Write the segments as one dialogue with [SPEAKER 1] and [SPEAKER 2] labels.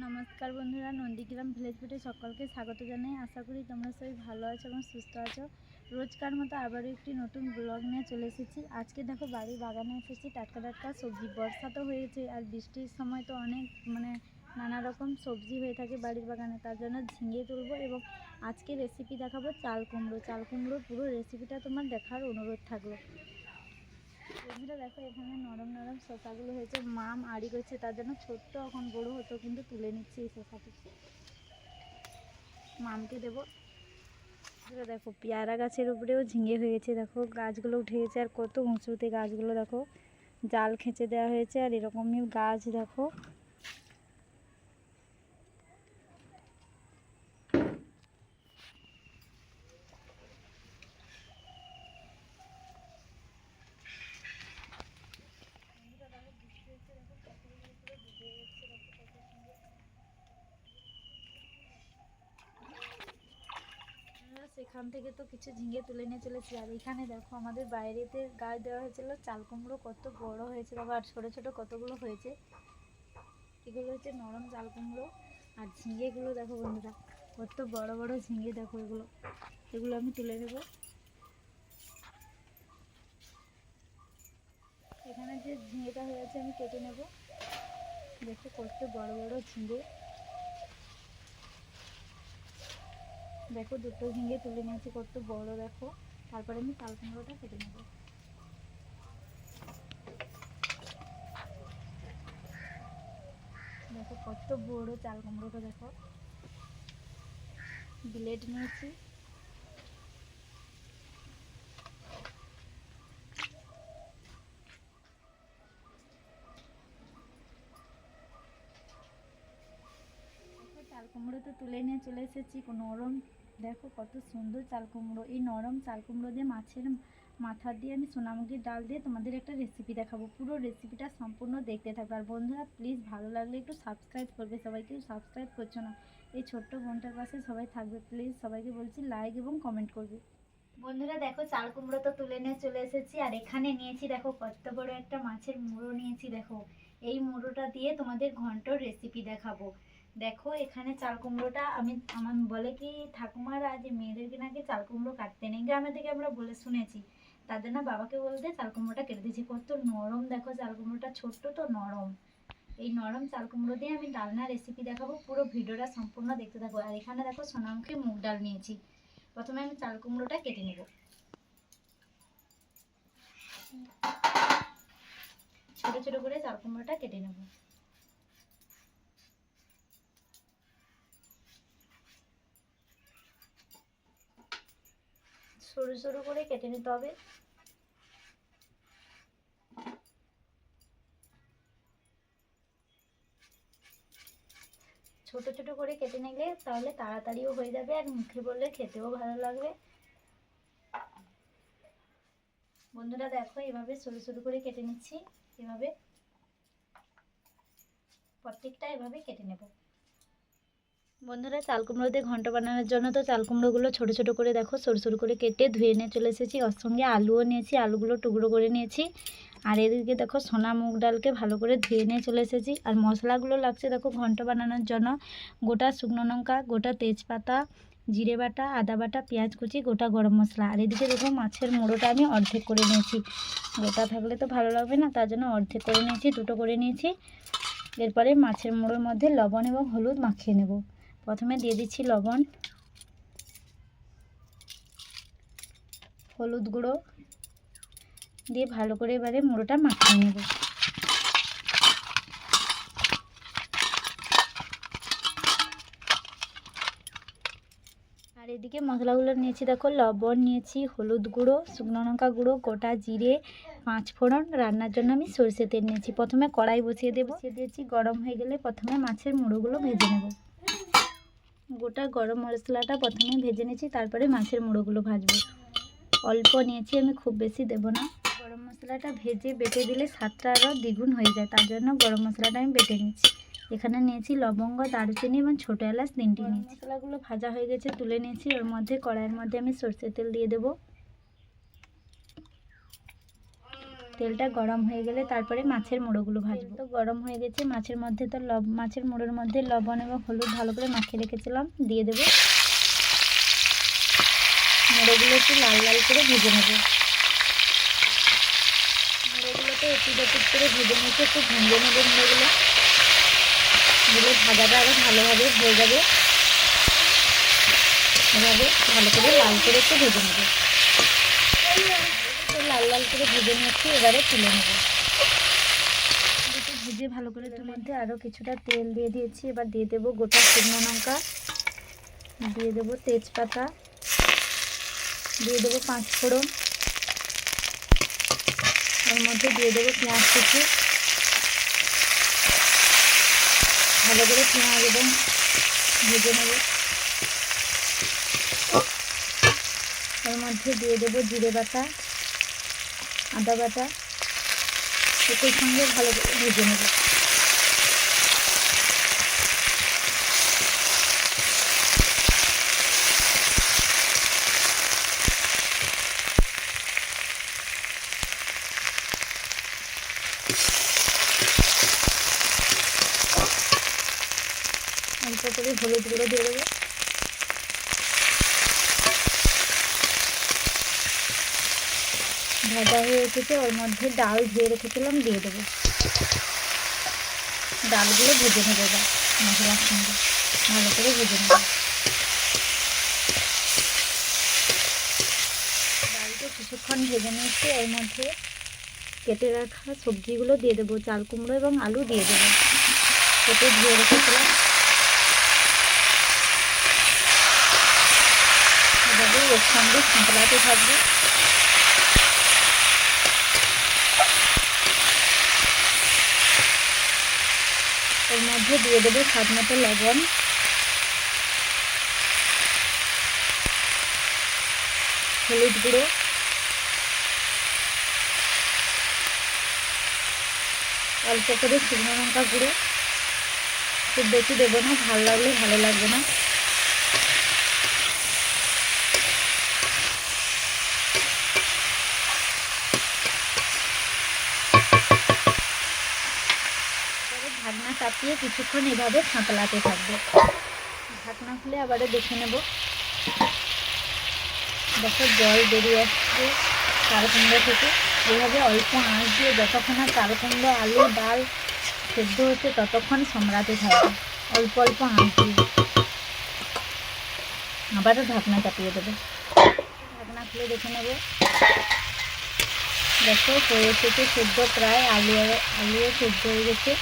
[SPEAKER 1] নমস্কার বন্ধুরা, নন্দীগ্রাম ভিলেজ ফুডে সকলকে স্বাগত জানাই। আশা করি তোমরা সবাই ভালো আছো এবং সুস্থ আছো। রোজকার মতো আবারও একটি নতুন ব্লগ নিয়ে চলে এসেছি। আজকে দেখো বাড়ির বাগানে এসেছি টাটকা টাটকা সবজি। বর্ষা তো হয়েছে আর বৃষ্টির সময় তো অনেক নানা রকম সবজি হয়ে থাকে বাড়ির বাগানে, তার জন্য ঝিঙে তুলবো এবং আজকে রেসিপি দেখাবো চাল কুমড়োর পুরো রেসিপিটা তোমার দেখার অনুরোধ থাকলো। বন্ধুরা দেখো, এখানে নরম নরম শসাগুলো হয়েছে, মাম আড়ি করছে, তার জন্য ছোট্ট এখন বড় হতো, কিন্তু তুলে নিচ্ছি এই শসাটি, মামকে দেবো। দেখো পেয়ারা গাছের উপরেও ঝিঙে হয়েছে, দেখো গাছগুলো উঠে গেছে আর কত উঁচুতে গাছগুলো, দেখো জাল খেঁচে দেওয়া হয়েছে আর এরকমই গাছ দেখো। সেখান থেকে তো কিছু ঝিঙে তুলে নিয়ে চলেছি। আর এখানে দেখো আমাদের বাইরেতে গাছ দেওয়া হয়েছিল চাল কুমড়ো, কত বড় হয়েছে দেখো, আর ছোটো ছোটো কতগুলো হয়েছে। এগুলো হচ্ছে নরম চাল কুমড়ো। আর ঝিঙেগুলো দেখো বন্ধুরা, কত বড় বড় ঝিঙে দেখো, এগুলো আমি তুলে নেব। এখানে যে ঝিঙেটা হয়েছে আমি কেটে নেব। দেখো কত বড় বড় ঝিঙে, দেখো দুটো ঝিঙে তুলে নিয়েছি, কত বড় দেখো। তারপরে আমি চাল কুমড়োটা কেটে নেব। দেখো কত বড় চাল কুমড়োটা, দেখো ব্লেড নিয়েছি। চাল কুমড়ো তো তুলে নিয়ে চলে এসেছি, নরম দেখো কত সুন্দর চাল কুমড়ো। এই নরম চাল কুমড়ো দিয়ে মাছের মাথা দিয়ে আমি সোনামুগীর ডাল দিয়ে তোমাদের একটা রেসিপি দেখাবো। পুরো রেসিপিটা সম্পূর্ণ দেখতে থাকবে। আর বন্ধুরা প্লিজ ভালো লাগলে একটু সাবস্ক্রাইব করবে, সবাই কেউ সাবস্ক্রাইব করছো না। এই ছোট্ট বোনটার পাশে সবাই থাকবে, প্লিজ সবাইকে বলছি লাইক এবং কমেন্ট করবে। বন্ধুরা দেখো চাল কুমড়ো তো তুলে নিয়ে চলে এসেছি, আর এখানে নিয়েছি দেখো কত বড় একটা মাছের মুড়ো নিয়েছি। দেখো এই মুড়োটা দিয়ে তোমাদের ঘন্টর রেসিপি দেখাবো। দেখো এখানে চাল কুমড়োটা আমার বলে কি ঠাকুমারা যে মেয়েদেরকে নাকি চাল কুমড়ো কাটতে নেই, গ্রামের দিকে আমরা বলে শুনেছি, তার জন্য বাবাকে বলতে চাল কুমড়োটা কেটে দিয়েছি। কত নরম দেখো চাল কুমড়োটা, ছোট্ট তো নরম। এই নরম চাল কুমড়ো দিয়ে আমি ডালনা রেসিপি দেখাবো, পুরো ভিডিওটা সম্পূর্ণ দেখতে থাকো। আর এখানে দেখো সোনামুখী মুগ ডাল নিয়েছি। প্রথমে আমি চাল কুমড়োটা কেটে নেব, ছোট ছোট করে চাল কুমড়োটা কেটে নেব। সরু সরু করে কেটে নিতে হবে। ছোট ছোট করে কেটে নিলে তাহলে তাড়াতাড়িও হয়ে যাবে আর মুখে বললে খেতেও ভালো লাগবে। বন্ধুরা দেখো এভাবে সরু সরু করে কেটে নিচ্ছি, এভাবে প্রত্যেকটা এভাবে কেটে নেব। বন্ধুরা চাল কুমড়ো দিয়ে ঘন্ট বানানোর জন্য তো চাল কুমড়োগুলো ছোটো ছোটো করে দেখো সরু সরু করে কেটে ধুয়ে নিয়ে চলে এসেছি। ওর সঙ্গে আলুও নিয়েছি, আলুগুলো টুকরো করে নিয়েছি। আর এদিকে দেখো সোনা মুগ ডালকে ভালো করে ধুয়ে নিয়ে চলে এসেছি। আর মশলাগুলো লাগছে দেখো ঘন্ট বানানোর জন্য, গোটা শুকনো লঙ্কা, গোটা তেজপাতা, জিরে বাটা, আদা বাটা, পেঁয়াজ কুচি, গোটা গরম মশলা। আর এদিকে দেখো মাছের মুড়োটা আমি অর্ধেক করে নিয়েছি, গোটা থাকলে তো ভালো লাগবে না, তার জন্য অর্ধেক করে নিয়েছি, দুটো করে নিয়েছি। এরপরে মাছের মুড়োর মধ্যে লবণ এবং হলুদ মাখিয়ে নেব। প্রথমে দিয়ে দিচ্ছি লবণ, হলুদ গুঁড়ো দিয়ে ভালো করে এবারে মুড়োটা মাখিয়ে নেব। আর এদিকে মশলাগুলো নিয়েছি দেখো, লবণ নিয়েছি, হলুদ গুঁড়ো, শুকনো লঙ্কা গুঁড়ো, গোটা জিরে, 5 ফোড়ন, রান্নার জন্য আমি সরষে তেল নিয়েছি। প্রথমে কড়াই বসিয়ে দেবো, দিয়েছি, গরম হয়ে গেলে প্রথমে মাছের মুড়োগুলো ভেজে নেব। গোটা গরম মশলাটা প্রথমে ভেজে নিয়েছি, তারপরে মাছের মুড়োগুলো ভাজবো। অল্প নিয়েছি আমি, খুব বেশি দেব না। গরম মশলাটা ভেজে বেটে দিলে স্বাদটা আরও দ্বিগুণ হয়ে যায়, তার জন্য গরম মশলাটা আমি বেটে নিচ্ছি। এখানে নিয়েছি লবঙ্গ, দারুচিনি এবং ছোটো এলাচ 3টি নিয়েছি। মশলাগুলো ভাজা হয়ে গেছে, তুলে নিয়েছি। ওর মধ্যে কড়াইয়ের মধ্যে আমি সরষের তেল দিয়ে দেবো। তেলটা গরম হয়ে গেলে তারপরে মাছের মুড়োগুলো ভাজবো। তো গরম হয়ে গেছে, মাছের মধ্যে তো মাছের মুড়োর মধ্যে লবণ এবং হলুদ ভালো করে মাখিয়ে রেখেছিলাম, দিয়ে দেবো। মুড়োগুলো একটু লাল লাল করে ভেজে নেব। মুড়োগুলোতে একটু এপিট করে ভেজে নিতে একটু ভেঙে নেবে। মুড়োগুলো দিলে ভাজাটা আরও ভালোভাবে হয়ে যাবে। এভাবে ভালো করে লাল করে একটু ভেজে নেব। লাল লাল করে ভেজে নিচ্ছি, এবারে তুলে নেব। ভেজে ভালো করে তুলে মধ্যে আরও কিছুটা তেল দিয়ে দিয়েছি। এবার দিয়ে দেবো গোটা শুকনো লঙ্কা, দিয়ে দেবো তেজপাতা, দিয়ে দেবো 5 ফোড়ন, ওর মধ্যে দিয়ে দেবো পেঁয়াজ কুচি। ভালো করে পেঁয়াজ এবং ভেজে নেব। ওর মধ্যে দিয়ে দেবো জিরে বাটা, আদা বাটা, এর সঙ্গে ভালো করে ভেজে নেব। অল্প করে হলুদ গুঁড়ো দিয়ে দেবো। ভাজা হয়ে এসেছে, ওর মধ্যে ডাল ধুয়ে রেখেছিলাম, দিয়ে দেবো। ডালগুলো ভেজে নেবো এবার মশলার সঙ্গে ভালো করে ভেজে নেব। ডালটা কিছুক্ষণ ভেজে নিয়েছি, এর মধ্যে কেটে রাখা সবজিগুলো দিয়ে দেবো। চাল কুমড়ো এবং আলু দিয়ে দেবো, কেটে ধুয়ে রেখেছিলাম। এভাবে এর সঙ্গে সাঁতলাতে থাকবে। এর মধ্যে দিয়ে দেবো স্বাদ মতো লবণ, হলুদ গুঁড়ো, অল্প করে শুকনো লঙ্কা গুঁড়ো। খুব বেশি দেবো না, ভালো লাগলে ভালো লাগবে না। ঢাকনা চাপিয়ে কিছুক্ষণ এভাবে সাঁতলাতে থাকবে। ঢাকনা খুলে আবারও দেখে নেব। দেখো জল বেরিয়ে আসছে চাল কুমড়ো থেকে। এইভাবে অল্প আঁচ দিয়ে যতক্ষণ না চাল কুমড়ো, আলু, ডাল সেদ্ধ হচ্ছে ততক্ষণ সম্রাতে থাকবে, অল্প অল্প আঁচ দিয়ে। আবারও ঢাকনা চাপিয়ে দেবো। ঢাকনা খুলে দেখে নেব। দেখো হয়ে এসেছে সেদ্ধ প্রায়। আলুও সেদ্ধ হয়ে গেছে,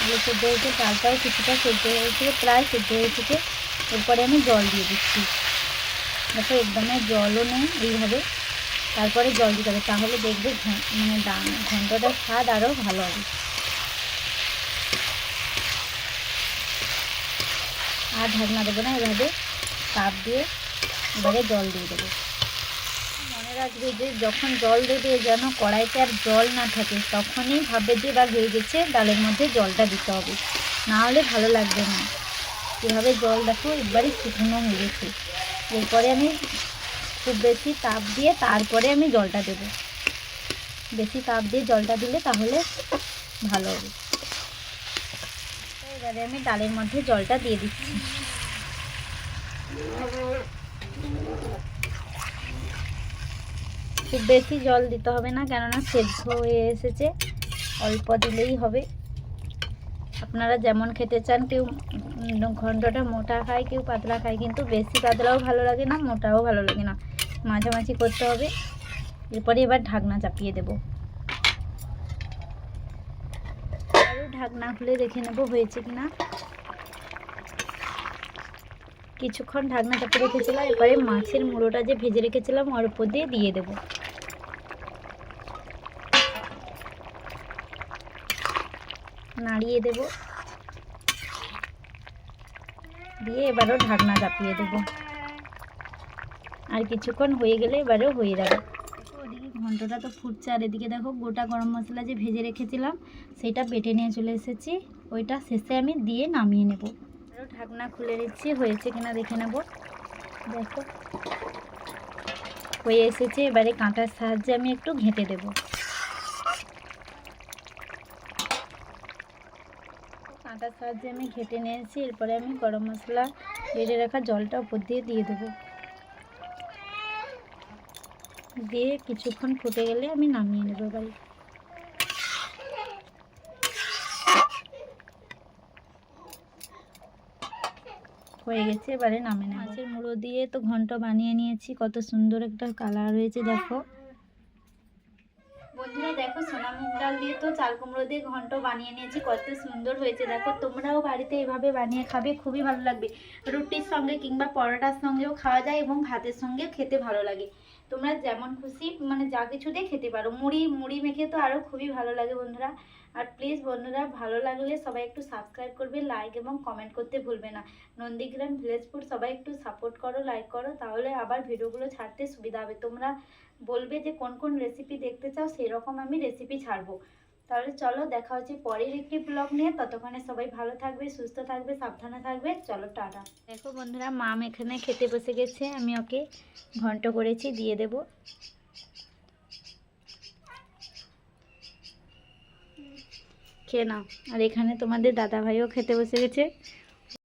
[SPEAKER 1] আলু সেদ্ধ হয়েছে, চালটাও কিছুটা সেদ্ধ হয়েছে, প্রায় সেদ্ধ হয়ে এসেছে। এরপরে আমি জল দিয়ে দিচ্ছি। দেখো একদমই জলও নেই, এইভাবে তারপরে জল দিতে হবে, তাহলে দেখবে মানে ঘন্টটার স্বাদ আরও ভালো হবে। আর ঢাকনা দেবো না, এভাবে তাপ দিয়ে এবারে জল দিয়ে দেবো। মনে রাখবে যে যখন জল দেবে যেন কড়াইতে আর জল না থাকে, তখনই ভাববে যে এবার হয়ে গেছে, ডালের মধ্যে জলটা দিতে হবে, না হলে ভালো লাগবে না। এভাবে জল দেখো একবারই শুকনো হয়ে গেছে। এরপরে আমি খুব বেশি তাপ দিয়ে তারপরে আমি জলটা দেবো। বেশি তাপ দিয়ে জলটা দিলে তাহলে ভালো হবে। এবারে আমি ডালের মধ্যে জলটা দিয়ে দিচ্ছি। খুব বেশি জল দিতে হবে না, কেননা সেদ্ধ হয়ে এসেছে, অল্প দিলেই হবে। আপনারা যেমন খেতে চান, কেউ ঘন্টটা মোটা খায়, কেউ পাতলা খায়, কিন্তু বেশি পাতলাও ভালো লাগে না, মোটাও ভালো লাগে না, মাঝামাঝি করতে হবে। এরপরে এবার ঢাকনা চাপিয়ে দেব। আরও ঢাকনা খুলে দেখে নেব হয়েছে কিনা। কিছুক্ষণ ঢাকনা চাপিয়ে রেখেছিলাম, এরপরে মাছের মুড়োটা যে ভেজে রেখেছিলাম ওর উপর দিয়ে দেবো। নাড়িয়ে দেব, দিয়ে এবারও ঢাকনা চাপিয়ে দেব। আর কিছুক্ষণ হয়ে গেলে এবারেও হয়ে যাবে। ওদিকে ঘন্টটা তো ফুটছে, আর এদিকে দেখো গোটা গরম মশলা যে ভেজে রেখেছিলাম সেটা বেটে নিয়ে চলে এসেছি, ওইটা শেষে আমি দিয়ে নামিয়ে নেব। আরও ঢাকনা খুলে নিচ্ছি, হয়েছে কিনা দেখে নেব। দেখো হয়ে এসেছে। এবারে কাঁটার সাহায্যে আমি একটু ঘেঁটে দেব। কাঁটার সাহায্যে আমি ঘেঁটে নিয়েছি। এরপরে আমি গরম মশলা বেড়ে রাখা জলটা উপর দিয়ে দেবো। দিয়ে কিছুক্ষণ ফুটে গেলে আমি নামিয়ে নেব। এবারে হয়ে গেছে, এবারে নামে নেব। মাছের মুড়ো দিয়ে তো ঘন্ট বানিয়ে নিয়েছি। কত সুন্দর একটা কালার হয়েছে দেখো বন্ধুরা। দেখো সোনা মুগ ডাল দিয়ে তো চাল কুমড়ো দিয়ে ঘন্ট বানিয়ে নিয়েছি। কত সুন্দর হয়েছে দেখো। তোমরাও বাড়িতে এভাবে বানিয়ে খাবে, খুবই ভালো লাগবে। রুটির সঙ্গে কিংবা পরোটার সঙ্গেও খাওয়া যায় এবং ভাতের সঙ্গেও খেতে ভালো লাগে। তোমরা যেমন খুশি মানে যা কিছু দিয়ে খেতে পারো। মুড়ি মেখে তো আরও খুবই ভালো লাগে বন্ধুরা। আর প্লিজ বন্ধুরা, ভালো লাগলে সবাই একটু সাবস্ক্রাইব করবে, লাইক এবং কমেন্ট করতে ভুলবে না। নন্দীগ্রাম ভিলেজ ফুড সবাই একটু সাপোর্ট করো, লাইক করো, তাহলে আবার ভিডিওগুলো ছাড়তে সুবিধা হবে। তোমরা বলবে যে কোন কোন রেসিপি দেখতে চাও, সেরকম আমি রেসিপি ছাড়বো। তাহলে চলো, দেখা হচ্ছে পরের একটি ব্লগ নিয়ে। ততক্ষণে সবাই ভালো থাকবে, সুস্থ থাকবে, সাবধানে থাকবে। চলো টাটা। দেখো বন্ধুরা, মাম এখানে খেতে বসে গেছে। আমি ওকে ঘন্ট করেছি, দিয়ে দেব। খেয়ে নাও। আর এখানে তোমাদের দাদা ভাইও খেতে বসে গেছে।